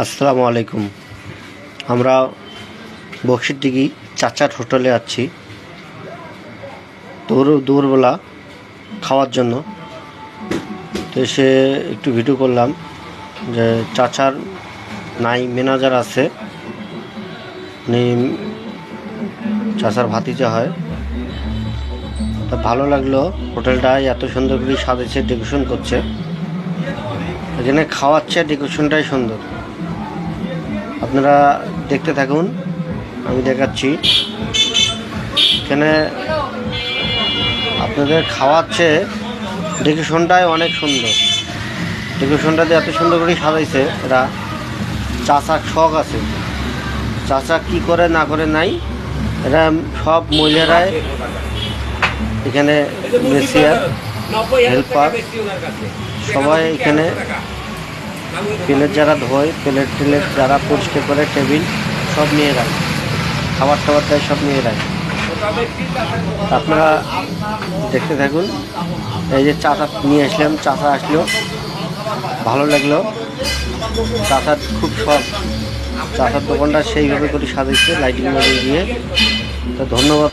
আসসালামু আলাইকুম। আমরা বক্সিরডিঘি চাচার হোটেলে আছি দুপুরবেলা খাওয়ার জন্য। তো এসে একটু ভিডিও করলাম যে চাচার নাই ম্যানেজার আছে, উনি চাচার ভাতিজা হয়। তা ভালো লাগলো, হোটেলটা এত সুন্দর করে সাজাচ্ছে, ডেকোরেশন করছে। এখানে খাওয়াচ্ছে, ডেকোরেশনটাই সুন্দর। আপনারা দেখতে থাকুন, আমি দেখাচ্ছি। এখানে আপনাদের খাওয়াচ্ছে, ডেকোরেশনটাই অনেক সুন্দর। ডেকোরেশনটাতে এত সুন্দর করে সাজাইছে এরা। চাচা শখ আছে, চাচা কি করে না করে নাই, এরা সব মহিলারাই এখানে মেসিয়ার হেল্পার সবাই এখানে। প্লেট যারা ধোয়, প্লেট যারা পরিষ্কার করে, টেবিল সব নিয়ে রাখে, খাবার টাবার দেয়, সব নিয়ে রাখে। আপনারা দেখতে থাকুন। এই যে চাচা নিয়ে আসলাম, চাচা আসলো, ভালো লাগলো। চাচার খুব শখ, চাচার দোকানটা সেইভাবে করে সাজাইছে লাইটিং মাইটিং দিয়ে। তো ধন্যবাদ।